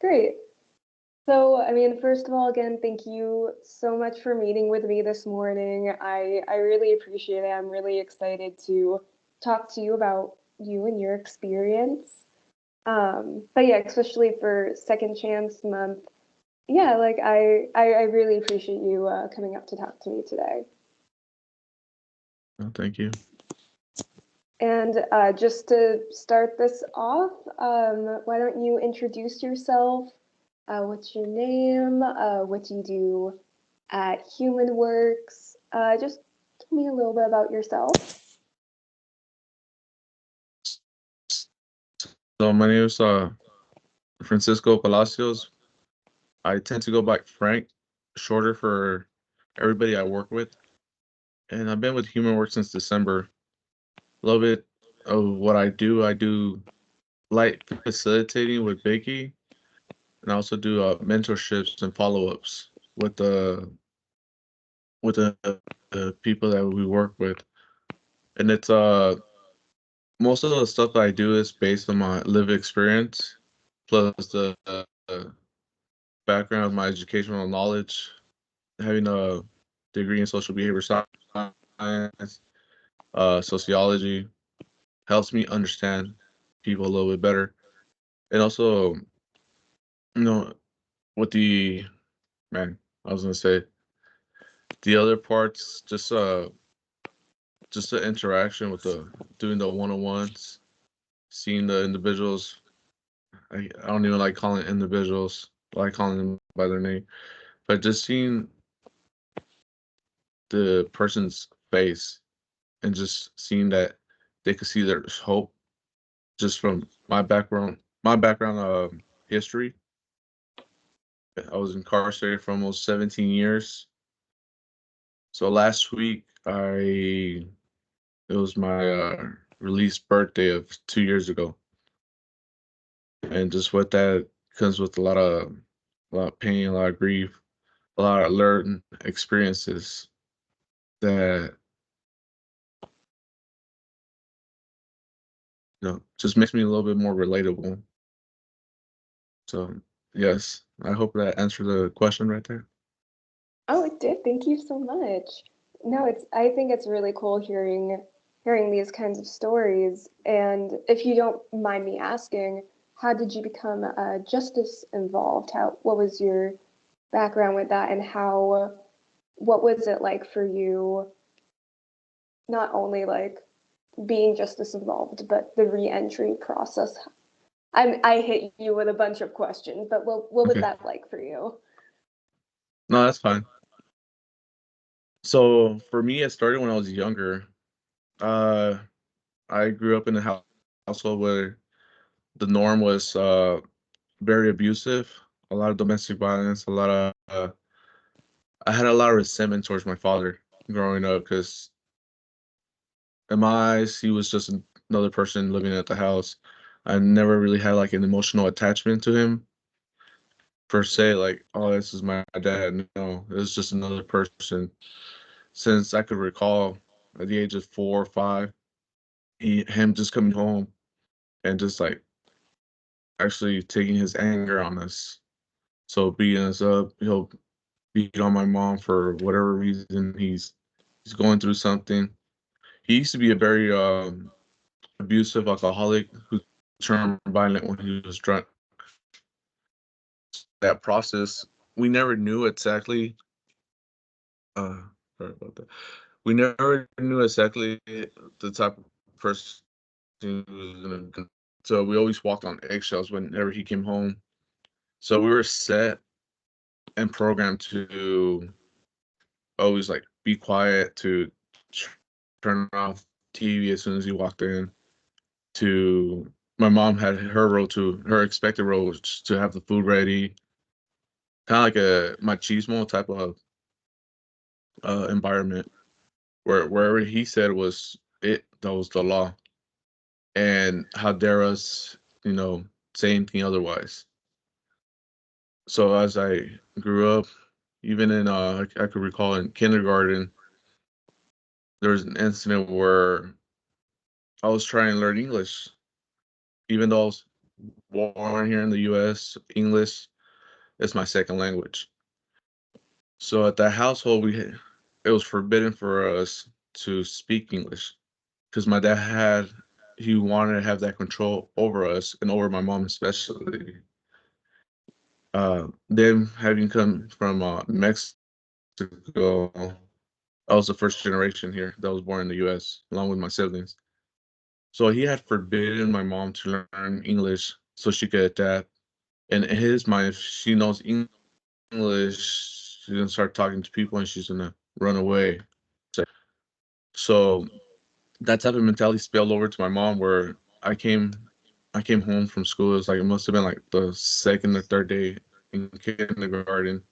Great. So, I mean, first of all, again, thank you so much for meeting with me this morning. I really appreciate it. I'm really excited to talk to you about you and your experience. But yeah, especially for Second Chance Month, yeah, like I really appreciate you coming up to talk to me today. Oh, thank you. And just to start this off, why don't you introduce yourself? What's your name? What do you do at Human Works? Just tell me a little bit about yourself. So my name is Francisco Palacios. I tend to go by Frank, shorter for everybody I work with. And I've been with Human Work since December. A little bit of what I do light facilitating with baking, and I also do mentorships and follow-ups with the people that we work with. And it's most of the stuff that I do is based on my lived experience, plus the background, my educational knowledge, having a degree in social behavior science, sociology helps me understand people a little bit better. And also, you know, with the man, I was gonna say the other parts, just the interaction with the doing the one-on-ones, seeing the individuals. I don't even like calling individuals. I like calling them by their name, but just seeing the person's face and just seeing that they could see there's hope just from my background history. I was incarcerated for almost 17 years. So last week it was my release birthday of 2 years ago. And just with that comes with a lot of pain, a lot of grief, a lot of learned experiences that just makes me a little bit more relatable. So yes, I hope that answered the question right there. Oh, it did. Thank you so much. No, it's I think it's really cool hearing these kinds of stories. And if you don't mind me asking, how did you become justice involved? What was your background with that, and what was it like for you, not only like being justice involved, but the reentry process? I hit you with a bunch of questions, but what was Okay. that like for you? No, that's fine. So for me, it started when I was younger. Uh, I grew up in a household where the norm was very abusive, a lot of domestic violence, a lot of I had a lot of resentment towards my father growing up because in my eyes, he was just another person living at the house. I never really had like an emotional attachment to him per se, like, oh, this is my dad. No, it was just another person. Since I could recall at the age of 4 or 5, him just coming home and just like actually taking his anger on us. So beating us up, he'll beat on my mom for whatever reason he's going through something. He used to be a very abusive alcoholic who turned violent when he was drunk. That process, we never knew exactly. Uh, sorry about that. We never knew exactly the type of person he was gonna be. So we always walked on eggshells whenever he came home. So we were set and programmed to always like be quiet, to turn off TV as soon as he walked in. To my mom had her expected role was just to have the food ready, kind of like a machismo type of environment where wherever he said was it, that was the law, and how dare us, you know, say anything otherwise. So as I grew up, even in I could recall in kindergarten, there was an incident where I was trying to learn English, even though born here in the US, English is my second language. So at that household, it was forbidden for us to speak English because my dad he wanted to have that control over us and over my mom especially. Them having come from Mexico, I was the first generation here that was born in the U.S. along with my siblings. So he had forbidden my mom to learn English so she could adapt. And in his mind, if she knows English, she's gonna start talking to people and she's gonna run away. So that type of mentality spilled over to my mom where I came home from school. It was like it must have been like the second or third day in kindergarten,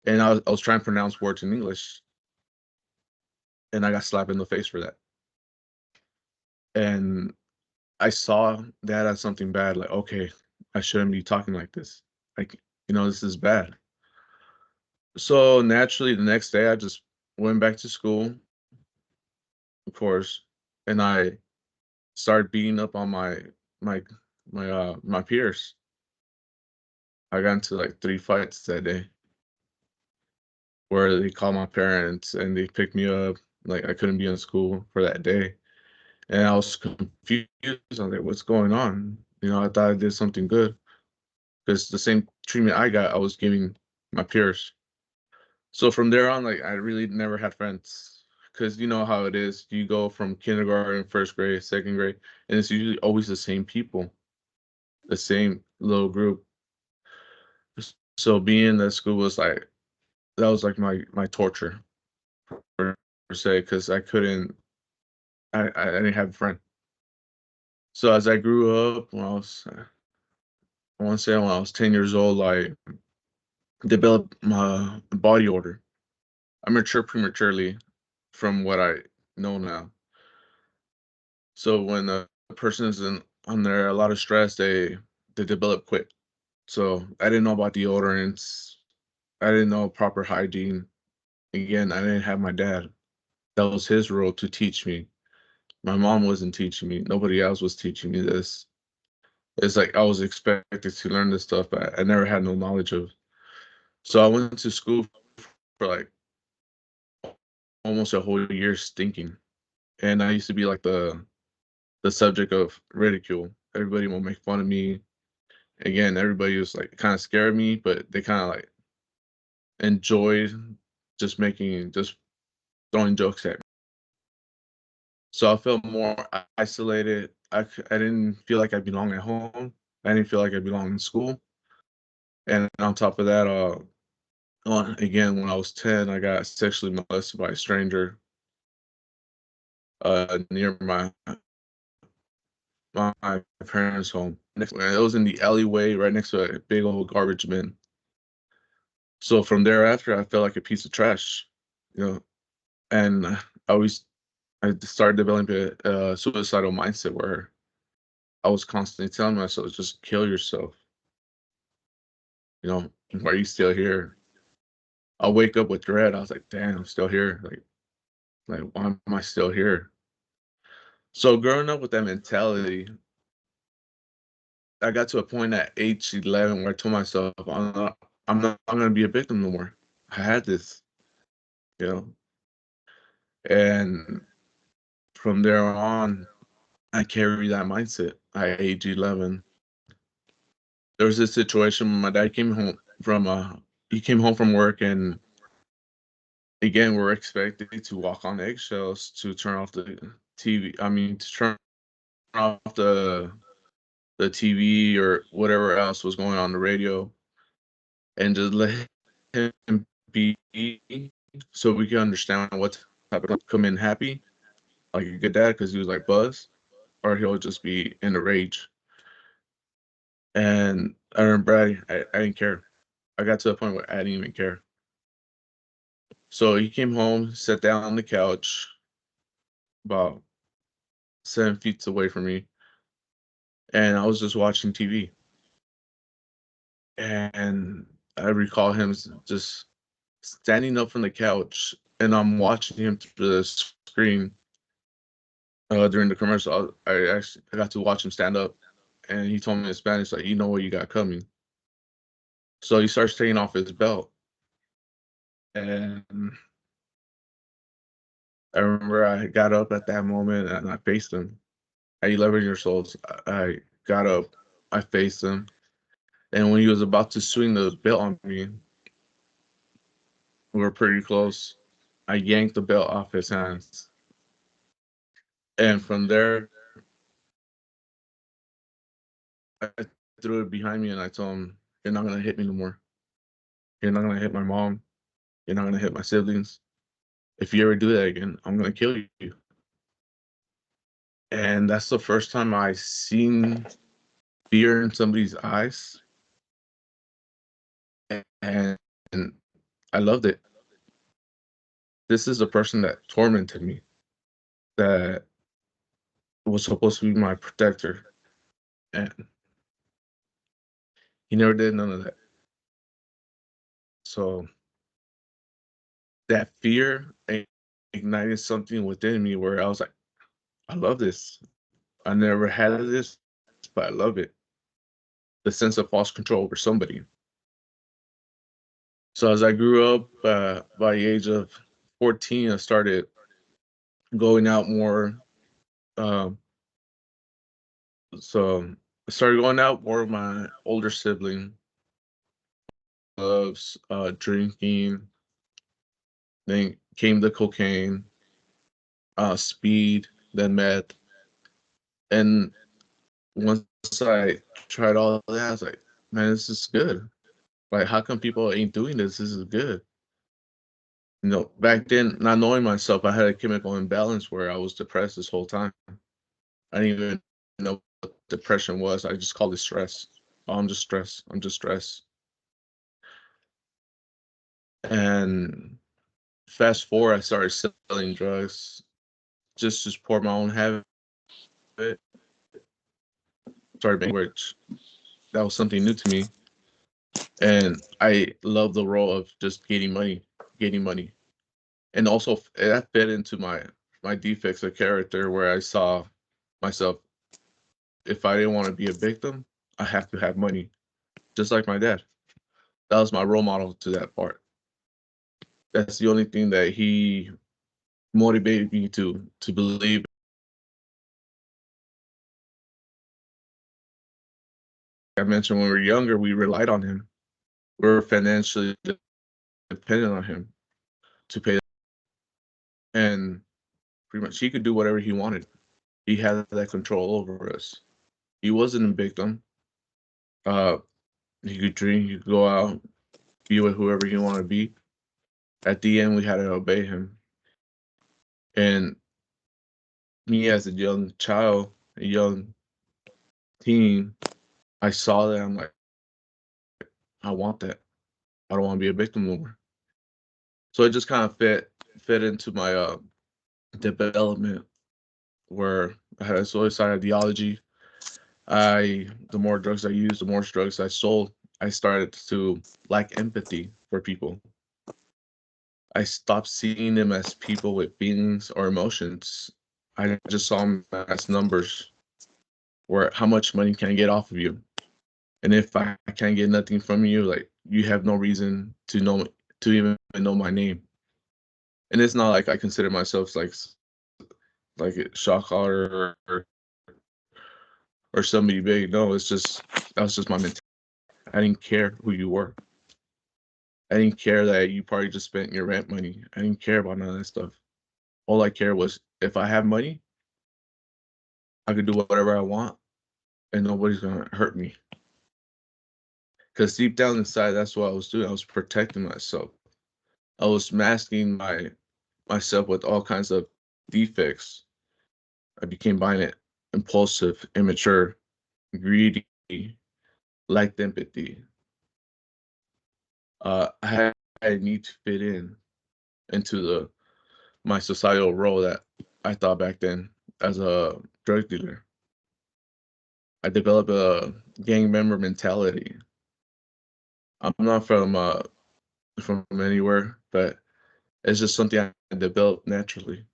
and I was trying to pronounce words in English, and I got slapped in the face for that. And I saw that as something bad. Like, okay, I shouldn't be talking like this. Like, this is bad. So naturally, the next day, I just went back to school, of course, and I started beating up on my my peers. I got into like 3 fights that day where they called my parents and they picked me up. Like I couldn't be in school for that day, and I was confused. I was like, "What's going on?" I thought I did something good because the same treatment I got, I was giving my peers. So from there on, like I really never had friends because you know how it is. You go from kindergarten, first grade, second grade, and it's usually always the same people, the same little group. So being in that school was like that was like my torture per se because I couldn't I didn't have a friend. So as I grew up, when I want to say when I was 10 years old, I developed my body odor. I matured prematurely from what I know now. So when a person is under a lot of stress, they develop quick. So I didn't know about deodorants. I didn't know proper hygiene. Again, I didn't have my dad. That was his role to teach me. My mom wasn't teaching me. Nobody else was teaching me this. It's like I was expected to learn this stuff, but I never had no knowledge of. So I went to school for like almost a whole year stinking, and I used to be like the subject of ridicule. Everybody will make fun of me. Again, everybody was like kind of scared of me, but they kind of like enjoyed just throwing jokes at me. So I felt more isolated. I didn't feel like I belonged at home. I didn't feel like I belonged in school. And on top of that, again, when I was 10, I got sexually molested by a stranger near my parents' home. It was in the alleyway right next to a big old garbage bin. So from thereafter, I felt like a piece of trash, you know. And I started developing a suicidal mindset where I was constantly telling myself, "Just kill yourself." Why are you still here? I'll wake up with dread. I was like, "Damn, I'm still here. Like, why am I still here?" So growing up with that mentality, I got to a point at age 11 where I told myself, I'm not gonna be a victim no more. I had this, you know, and from there on, I carry that mindset. At age 11, there was this situation when my dad he came home from work, and again, we're expected to walk on eggshells to turn off the TV. I mean, to turn off the TV or whatever else was going on the radio, and just let him be so we can understand what type of come in happy, like a good dad, because he was like Buzz, or he'll just be in a rage. And I remember I didn't care. I got to the point where I didn't even care. So he came home, sat down on the couch about 7 feet away from me, and I was just watching TV. And I recall him just standing up from the couch, and I'm watching him through the screen during the commercial. I got to watch him stand up, and he told me in Spanish, like, you know what you got coming. So he starts taking off his belt, and I remember I got up at that moment and I faced him. At 11 years old, I got up, I faced him, and when he was about to swing the belt on me, we were pretty close. I yanked the belt off his hands, and from there, I threw it behind me and I told him, "You're not gonna hit me no more. You're not gonna hit my mom. You're not gonna hit my siblings. If you ever do that again, I'm gonna kill you." And that's the first time I seen fear in somebody's eyes, and I loved it. This is a person that tormented me, that was supposed to be my protector, and he never did none of that. So that fear ignited something within me where I was like, I love this. I never had this, but I love it. The sense of false control over somebody. So as I grew up, by the age of 14, I started going out more. Um, so I started going out more with my older sibling, loves drinking. Then came the cocaine, speed, then meth. And once I tried all of that, I was like, man, this is good. Like, how come people ain't doing this? This is good. Back then, not knowing myself, I had a chemical imbalance where I was depressed this whole time. I didn't even know what depression was. I just called it stress. Oh, I'm just stressed. I'm just stressed. And fast forward, I started selling drugs, just pour my own habit. Started making which that was something new to me, and I love the role of just getting money, and also that fit into my defects of character where I saw myself. If I didn't want to be a victim, I have to have money, just like my dad. That was my role model to that part. That's the only thing that he motivated me to believe. I mentioned when we were younger, we relied on him. We were financially dependent on him to pay, and pretty much he could do whatever he wanted. He had that control over us. He wasn't a victim. Uh, he could drink, he could go out, be with whoever he wanted to be. At the end, we had to obey him. And me as a young child, a young teen, I saw that. I'm like, I want that. I don't want to be a victim no more. So it just kind of fit into my development where I had a suicide ideology. The more drugs I used, the more drugs I sold, I started to lack empathy for people. I stopped seeing them as people with feelings or emotions. I just saw them as numbers, where how much money can I get off of you? And if I can't get nothing from you, like you have no reason to even know my name. And it's not like I consider myself like a shot caller or somebody big. No, it's just that was just my mentality. I didn't care who you were. I didn't care that you probably just spent your rent money. I didn't care about none of that stuff. All I cared was if I have money, I could do whatever I want and nobody's gonna hurt me. Because deep down inside, that's what I was doing. I was protecting myself. I was masking myself with all kinds of defects. I became violent, impulsive, immature, greedy, lacked empathy. I had a need to fit into the my societal role that I thought back then as a drug dealer. I developed a gang member mentality. I'm not from anywhere, but it's just something I developed naturally.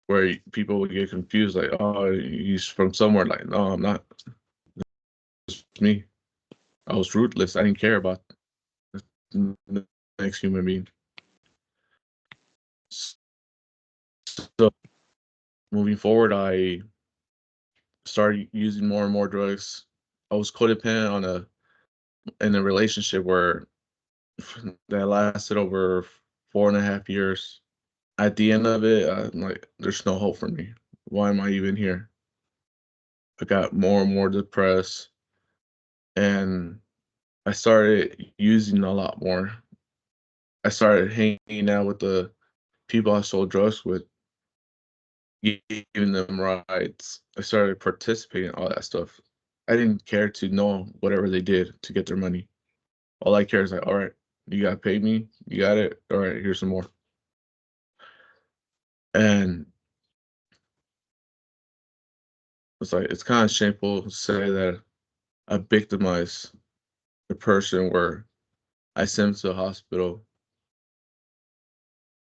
where people would get confused, like, "Oh, he's from somewhere." Like, no, I'm not. It's me. I was ruthless. I didn't care about the next human being. So moving forward, I started using more and more drugs. I was codependent on a in a relationship where that lasted over 4.5 years. At the end of it, I'm like, there's no hope for me. Why am I even here? I got more and more depressed, and I started using a lot more. I started hanging out with the people I sold drugs with, giving them rides. I started participating in all that stuff. I didn't care to know whatever they did to get their money. All I care is like, all right, you got paid me, you got it. All right, here's some more. And it's like it's kind of shameful to say that I victimized the person where I sent him to the hospital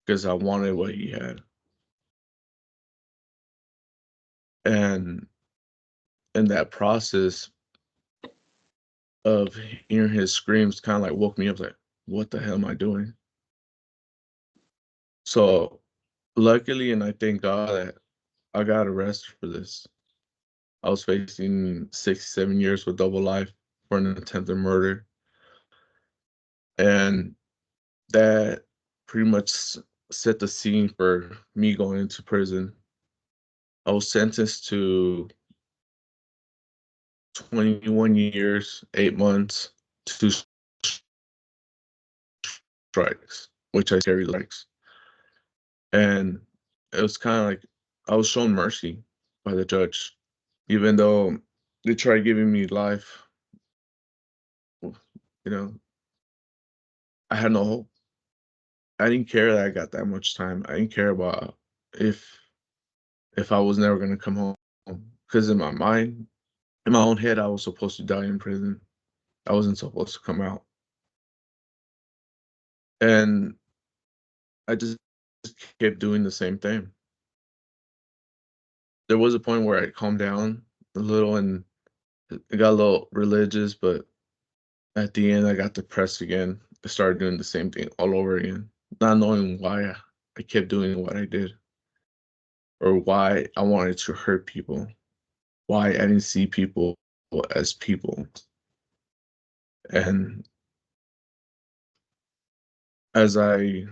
because I wanted what he had. And in that process of hearing his screams kind of like woke me up like, what the hell am I doing? So luckily, and I thank God that I got arrested for this. I was facing 6, 7 years with double life for an attempted murder. And that pretty much set the scene for me going into prison. I was sentenced to 21 years, 8 months, two strikes, which I carry strikes. And it was kind of like I was shown mercy by the judge, even though they tried giving me life. You know, I had no hope. I didn't care that I got that much time. I didn't care about if if I was never gonna come home, because in my mind, in my own head, I was supposed to die in prison. I wasn't supposed to come out, and I just kept doing the same thing. There was a point where I calmed down a little and I got a little religious, but at the end, I got depressed again. I started doing the same thing all over again, not knowing why I kept doing what I did or why I wanted to hurt people, why I didn't see people as people. And as I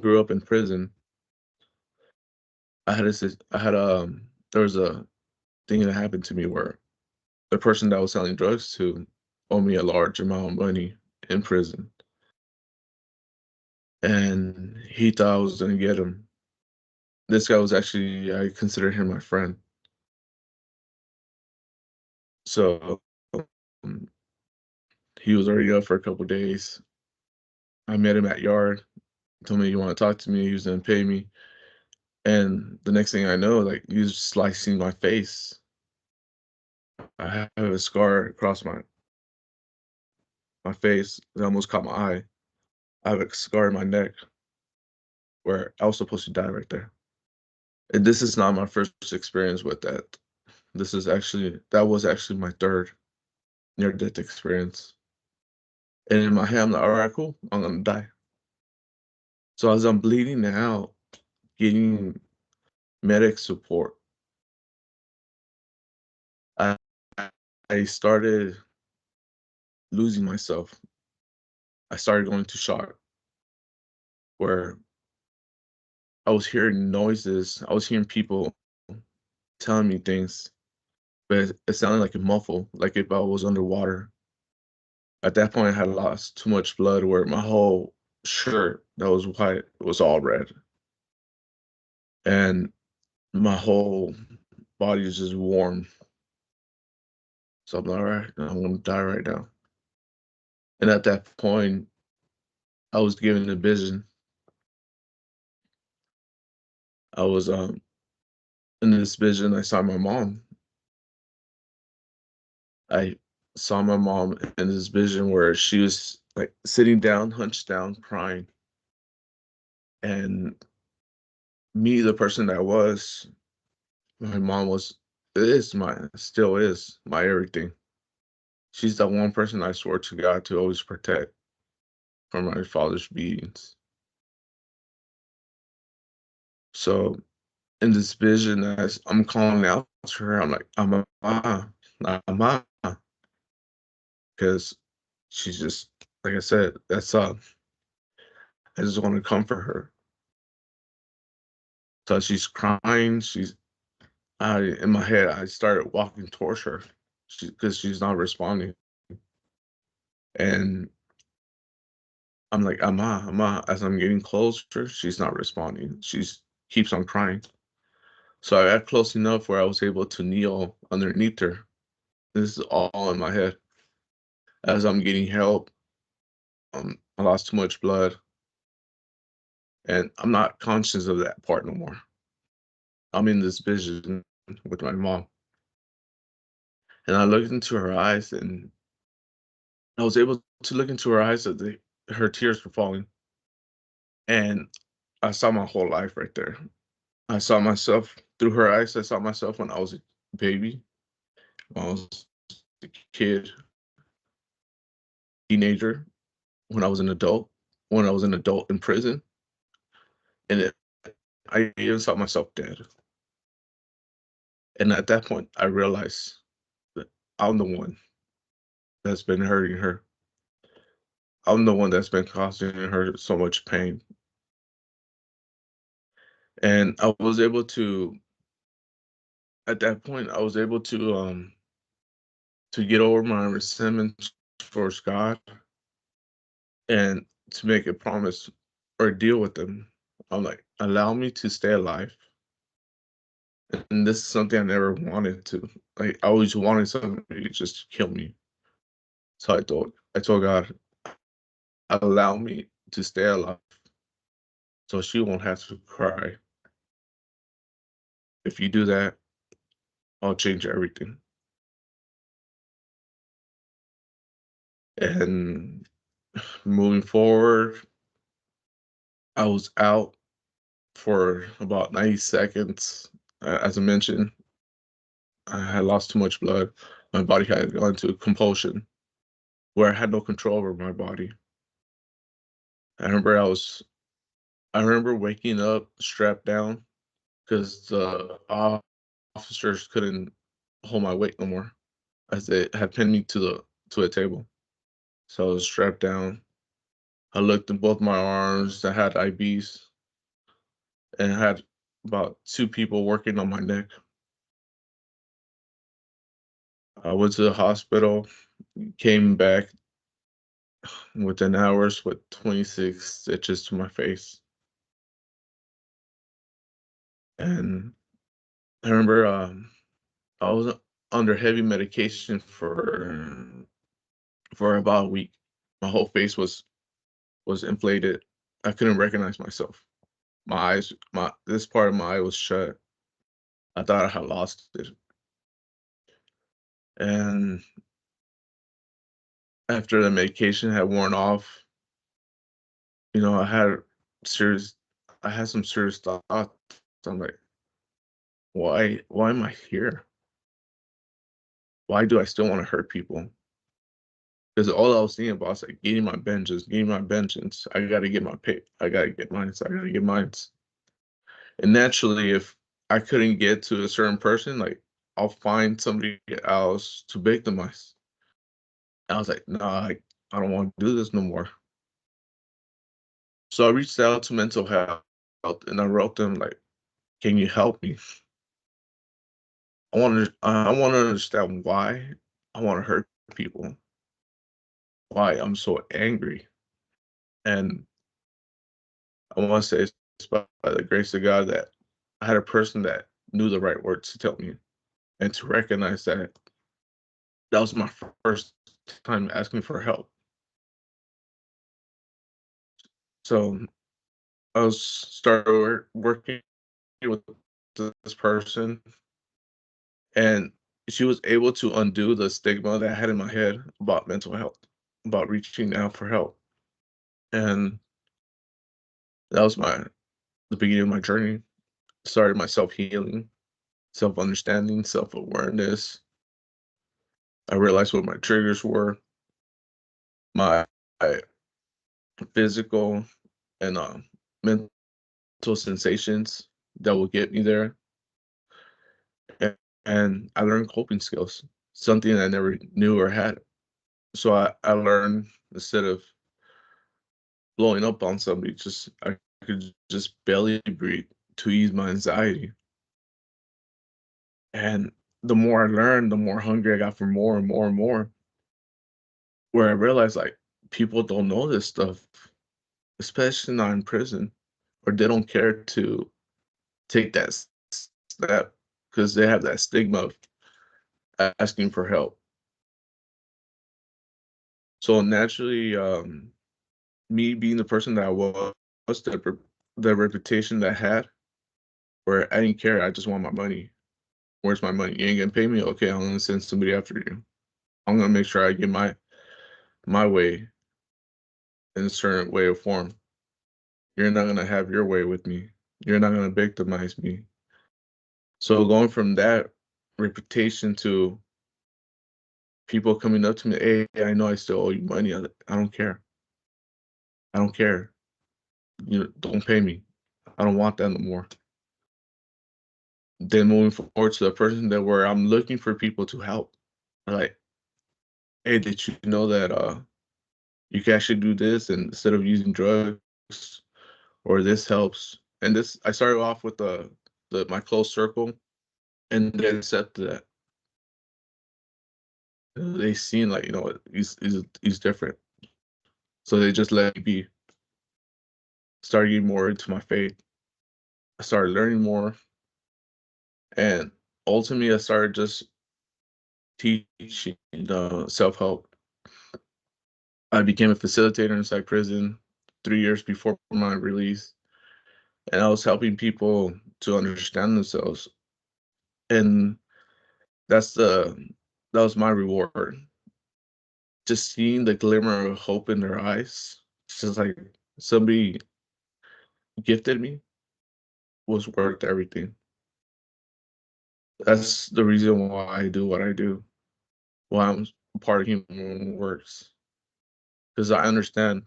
grew up in prison, I had there was a thing that happened to me where the person that I was selling drugs to owed me a large amount of money in prison, and he thought I was gonna get him. This guy was actually I consider him my friend. So um, he was already up for a couple days. I met him at yard. Told me you want to talk to me. He was gonna pay me, and the next thing I know, like he was slicing my face. I have a scar across my face. It almost caught my eye. I have a scar in my neck where I was supposed to die right there. And this is not my first experience with that. That was actually my third near death experience. And in my head, I'm like, all right, cool, I'm gonna die. So as I'm bleeding out, getting medic support, I I started losing myself. I started going to shock where I was hearing noises, I was hearing people telling me things, but it sounded like a muffle, like if I was underwater. At that point, I had lost too much blood where my whole shirt that was white was all red, and my whole body was just warm. So I'm like, all right, I'm gonna die right now. And at that point, I was given a vision. I was in this vision. I saw my mom. I saw my mom in this vision where she was like sitting down, hunched down, crying, and me, the person that I was, my mom still is my everything. She's the one person I swore to God to always protect from my father's beatings. So in this vision, as I'm calling out to her, I'm like, Ama, because she's just, like I said, I just want to comfort her. So she's crying. In my head, I started walking towards her because she's not responding. And I'm like, Ama, as I'm getting closer, she's not responding. She's keeps on crying. So I got close enough where I was able to kneel underneath her. This is all in my head. As I'm getting help, I lost too much blood, and I'm not conscious of that part no more. I'm in this vision with my mom, and I looked into her eyes, and I was able to look into her eyes that her tears were falling, and I saw my whole life right there. I saw myself through her eyes. I saw myself when I was a baby, when I was a kid, teenager, when I was an adult, when I was an adult in prison, and I even saw myself dead. And at that point, I realized that I'm the one that's been hurting her. I'm the one that's been causing her so much pain. And I was able to, at that point, I was able to get over my resentment towards God and to make a promise or deal with them. I'm like, allow me to stay alive. And this is something I never wanted to. Like, I always wanted somebody to just kill me. So I told God, allow me to stay alive so she won't have to cry. If you do that, I'll change everything. And moving forward, I was out for about 90 seconds. As I mentioned, I had lost too much blood. My body had gone into compulsion where I had no control over my body. I remember I remember waking up strapped down because the officers couldn't hold my weight no more as they had pinned me to a table. So I was strapped down. I looked in both my arms. I had IVs and I had about two people working on my neck. I went to the hospital, came back within hours with 26 stitches to my face. And I remember I was under heavy medication for about a week. My whole face was inflated. I couldn't recognize myself. My eyes, my this part of my eye was shut. I thought I had lost it. And after the medication had worn off, you know, serious I had some serious thoughts. I'm like, why am I here? Why do I still want to hurt people? Because all I was thinking about was like getting my vengeance. I gotta get my pay. I gotta get mine. I gotta get mine. And naturally, if I couldn't get to a certain person, like I'll find somebody else to victimize. And I was like, nah, I don't want to do this no more. So I reached out to mental health and I wrote them like, can you help me? I want to understand why I want to hurt people, why I'm so angry. And I want to say it's by the grace of God that I had a person that knew the right words to tell me and to recognize that that was my first time asking for help. So I was started working with this person, and she was able to undo the stigma that I had in my head about mental health, about reaching out for help, and that was my the beginning of my journey. started my self healing, self understanding, self awareness. I realized what my triggers were, my physical and mental sensations that will get me there. A- And I learned coping skills, something I never knew or had. So I learned instead of blowing up on somebody, just I could just belly breathe to ease my anxiety. And the more I learned, the more hungry I got for more and more and more. Where I realized like people don't know this stuff, especially not in prison, or they don't care to take that step because they have that stigma of asking for help. So naturally, me being the person that I was, the reputation that I had, where I didn't care, I just want my money. Where's my money? You ain't gonna pay me? Okay, I'm gonna send somebody after you. I'm gonna make sure I get my way in a certain way of form. You're not gonna have your way with me. You're not gonna victimize me. So going from that reputation to people coming up to me, hey, I know I still owe you money. I don't care. I don't care. You don't pay me. I don't want that no more. Then moving forward to the person that where I'm looking for people to help. Like, hey, did you know that you can actually do this and instead of using drugs or this helps. And this I started off with the my close circle and they accepted that. They seen like, he's different. So they just let me be. Started getting more into my faith. I started learning more and ultimately I started just teaching self-help. I became a facilitator inside prison 3 years before my release, and I was helping people to understand themselves. And that's the that was my reward. Just seeing the glimmer of hope in their eyes, just like somebody gifted me, was worth everything. That's the reason why I do what I do, why I'm part of Human Works, because I understand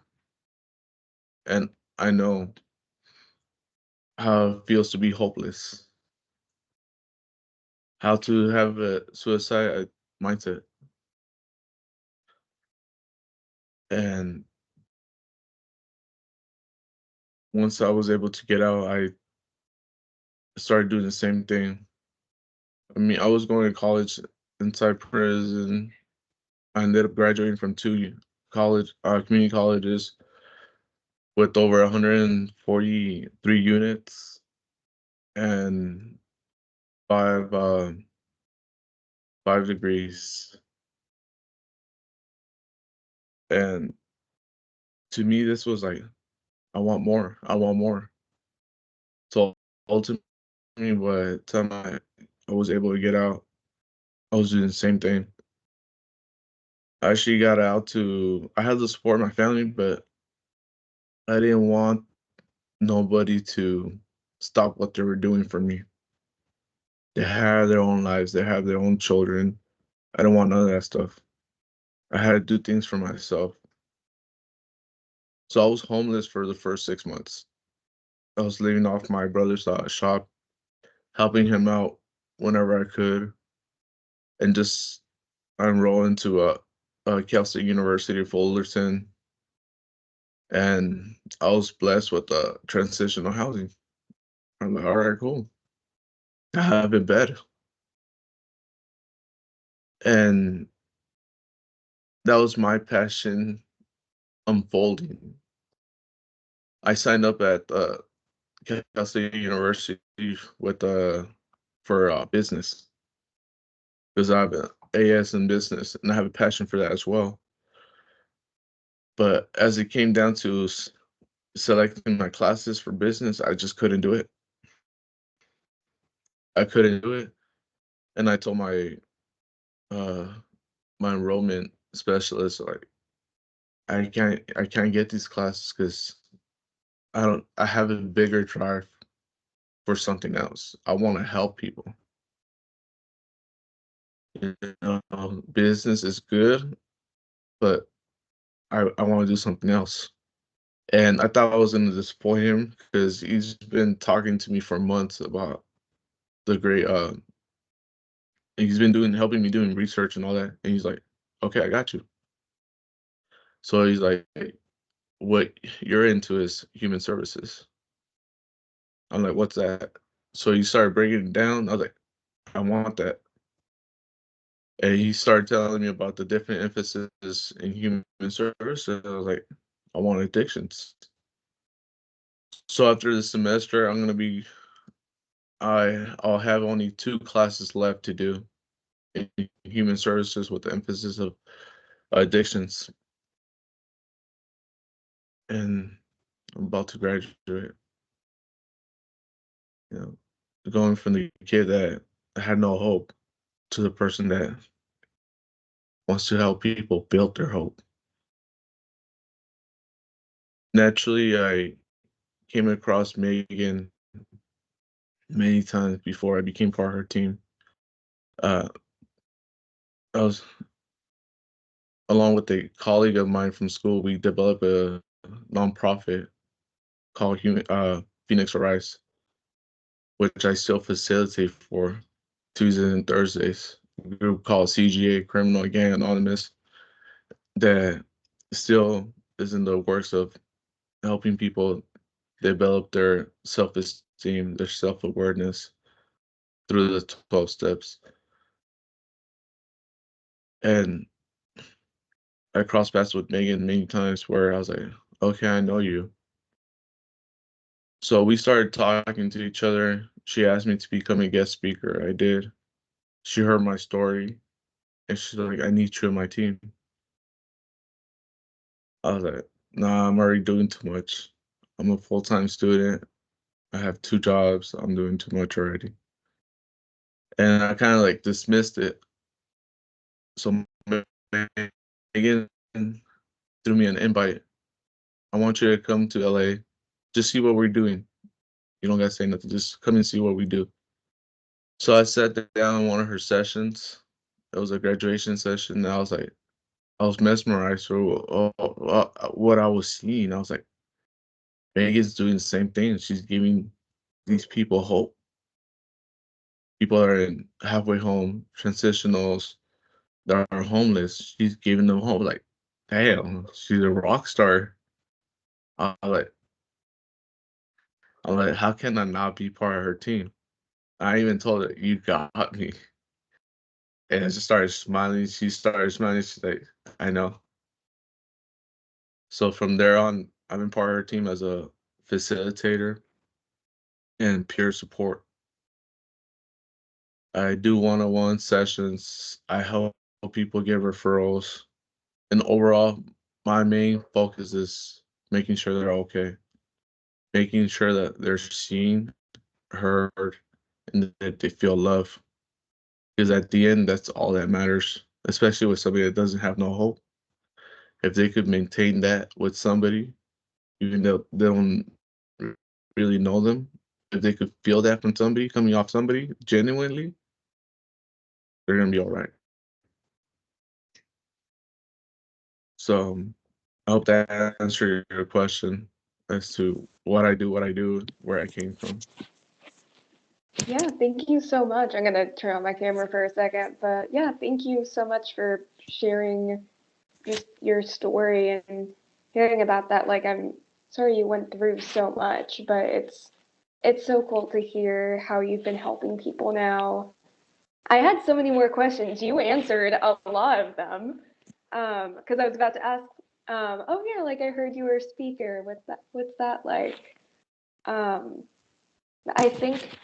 and I know how it feels to be hopeless, how to have a suicide mindset. And once I was able to get out, I started doing the same thing. I mean, I was going to college inside prison. I ended up graduating from two community colleges with over 143 units and five, 5 degrees. And to me, this was like, I want more. I want more. So ultimately, by the time I was able to get out, I was doing the same thing. I actually got out to, I had to support my family, but I didn't want nobody to stop what they were doing for me. They have their own lives, they have their own children. I don't want none of that stuff. I had to do things for myself. So I was homeless for the first 6 months. I was living off my brother's shop, helping him out whenever I could, and just enroll into Cal State University Fullerton. And I was blessed with transitional housing. I'm like, all right, cool. I have a bed. And that was my passion unfolding. I signed up at Cal State University with for business because I have an AS in business and I have a passion for that as well. But as it came down to selecting my classes for business, I just couldn't do it. I couldn't do it, and I told uh my enrollment specialist like I can't get these classes because I have a bigger drive for something else. I want to help people. You business is good, but I want to do something else. And I thought I was going to disappoint him because he's been talking to me for months about the great. He's been helping me doing research and all that. And he's like, "Okay, I got you." So he's like, "What you're into is human services." I'm like, "What's that?" So he started breaking it down. I was like, "I want that." And he started telling me about the different emphasis in human services. I was like, "I want addictions." So after the semester, I'll have only 2 classes left to do in human services with the emphasis of addictions, and I'm about to graduate. You know, going from the kid that had no hope to the person that wants to help people build their hope. Naturally, I came across Megan many times before I became part of her team. Uh, I was along with a colleague of mine from school. We developed a nonprofit called Phoenix Arise, which I still facilitate for Tuesdays and Thursdays. A group called CGA, Criminal Gang Anonymous, that still is in the works of helping people develop their self-esteem, their self-awareness through the 12 steps. And I crossed paths with Megan many times where I was like, okay, I know you. So we started talking to each other. She asked me to become a guest speaker. I did. She heard my story and she's like, I need you on my team. I was like, nah, I'm already doing too much. I'm a full-time student. I have 2 jobs. I'm doing too much already. And I kind of like dismissed it. So Megan threw me an invite. I want you to come to LA. Just see what we're doing. You don't gotta say nothing. Just come and see what we do. So I sat down in one of her sessions. It was a graduation session. And I was mesmerized for what I was seeing. I was like, Megan's doing the same thing. She's giving these people hope. People are in halfway home, transitionals that are homeless. She's giving them hope. Like, damn, she's a rock star. I'm like, I'm like, how can I not be part of her team? I even told her, you got me. And I just started smiling. She started smiling. She's like, I know. So from there on, I've been part of her team as a facilitator and peer support. I do one-on-one sessions. I help people get referrals. And overall, my main focus is making sure they're okay, making sure that they're seen, heard, and that they feel love. Because at the end, that's all that matters, especially with somebody that doesn't have no hope. If they could maintain that with somebody, even though they don't really know them, if they could feel that from somebody, coming off somebody genuinely, they're gonna be all right. So I hope that answered your question as to what I do, where I came from. Yeah, thank you so much. I'm gonna turn on my camera for a second, but yeah, thank you so much for sharing just your story and hearing about that. Like, I'm sorry you went through so much, but it's so cool to hear how you've been helping people now. I had so many more questions. You answered a lot of them. Because I was about to ask, oh yeah, like I heard you were a speaker. What's that like? Um, I think,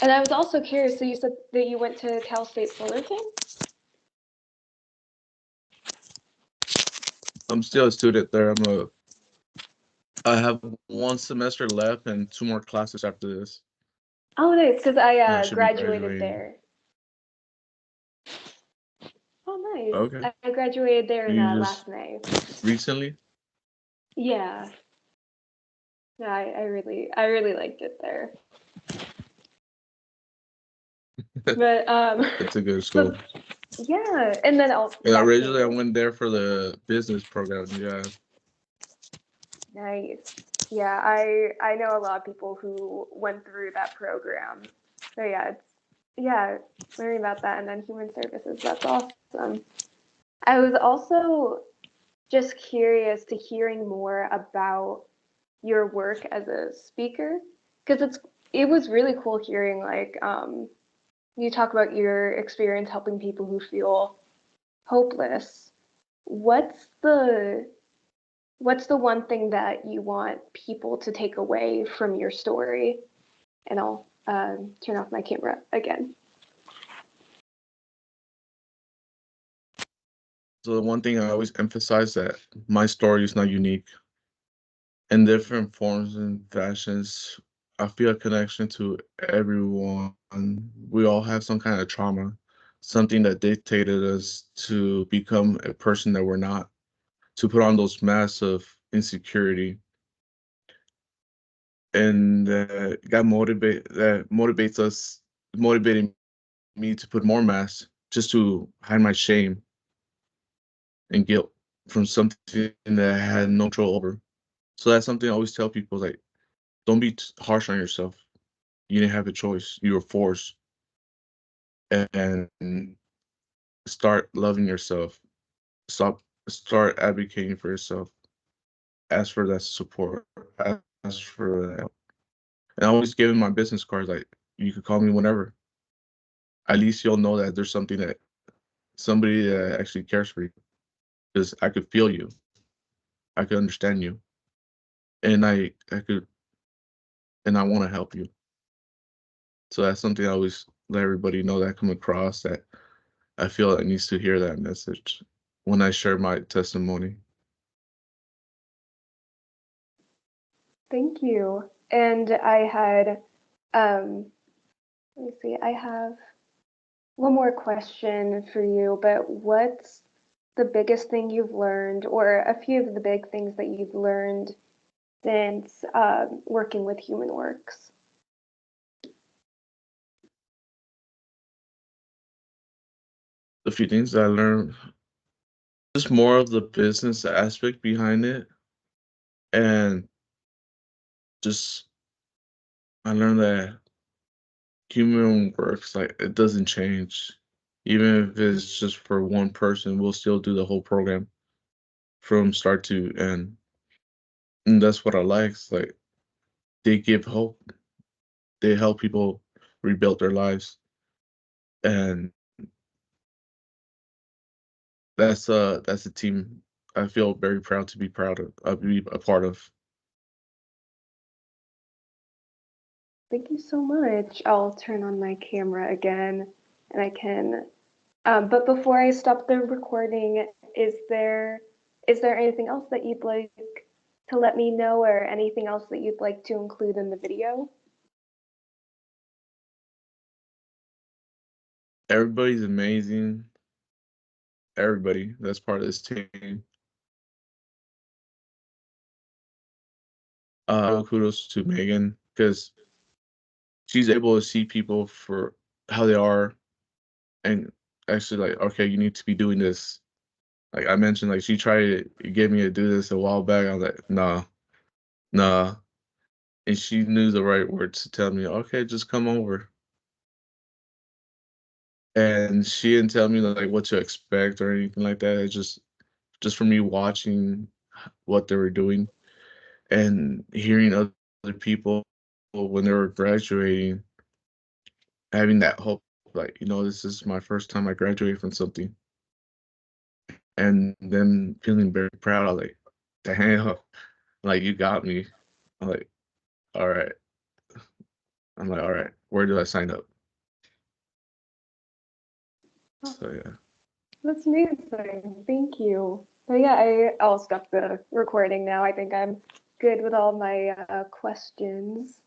and I was also curious. So you said that you went to Cal State Fullerton? I'm still a student there. I have 1 semester left and 2 more classes after this, Oh, nice, because I and I should be graduated graduating. there. Oh, nice. Okay. I graduated there in You just last May. recently? Yeah, Yeah, I really liked it there. But It's a good so school. yeah, and then also And back to originally I went there for the business program. Yeah. nice. Yeah, I know a lot of people who went through that program. So yeah, yeah, learning about that and then human services. That's awesome. I was also just curious to hearing more about your work as a speaker because it was really cool hearing like you talk about your experience helping people who feel hopeless. What's the what's the one thing that you want people to take away from your story? And I'll turn off my camera again. So the one thing I always emphasize that my story is not unique. In different forms and fashions, I feel a connection to everyone. We all have some kind of trauma, something that dictated us to become a person that we're not, to put on those masks of insecurity. And that motivates us, motivating me to put more masks just to hide my shame and guilt from something that I had no control over. So that's something I always tell people, like, don't be harsh on yourself. You didn't have a choice. You were forced. And start loving yourself. Start advocating for yourself. Ask for that support. Ask for that help. And I always give them my business cards, like, you could call me whenever. At least you'll know that there's somebody that actually cares for you. Because I could feel you. I could understand you. And I want to help you. So that's something I always let everybody know that I come across, that I feel that needs to hear that message when I share my testimony. Thank you. And I had, let me see, I have one more question for you, but what's the biggest thing you've learned, or a few of the big things that you've learned since working with Human Works? A few things that I learned, just more of the business aspect behind it, and just I learned that human works, like, it doesn't change. Even if it's just for one person, we'll still do the whole program from start to end. And that's what I like. It's like they give hope. They help people rebuild their lives. And that's a team I feel very proud to be be a part of. Thank you so much. I'll turn on my camera again and I can, but before I stop the recording, is there is there anything else that you'd like to let me know or anything else that you'd like to include in the video? Everybody's amazing. Everybody that's part of this team. Kudos to Megan because she's able to see people for how they are and actually, like, okay, you need to be doing this. Like I mentioned, like, she tried to get me to do this a while back. I was like, nah, nah. And she knew the right words to tell me, okay, just come over. And she didn't tell me like what to expect or anything like that. It's just for me watching what they were doing and hearing other people when they were graduating, having that hope, like, this is my first time I graduate from something, and then feeling very proud. I was like, damn, like, you got me. I'm like, all right. I'm like, all right, where do I sign up? Oh, So yeah. that's amazing. Thank you. So yeah, I'll stop the recording now. I think I'm good with all my questions.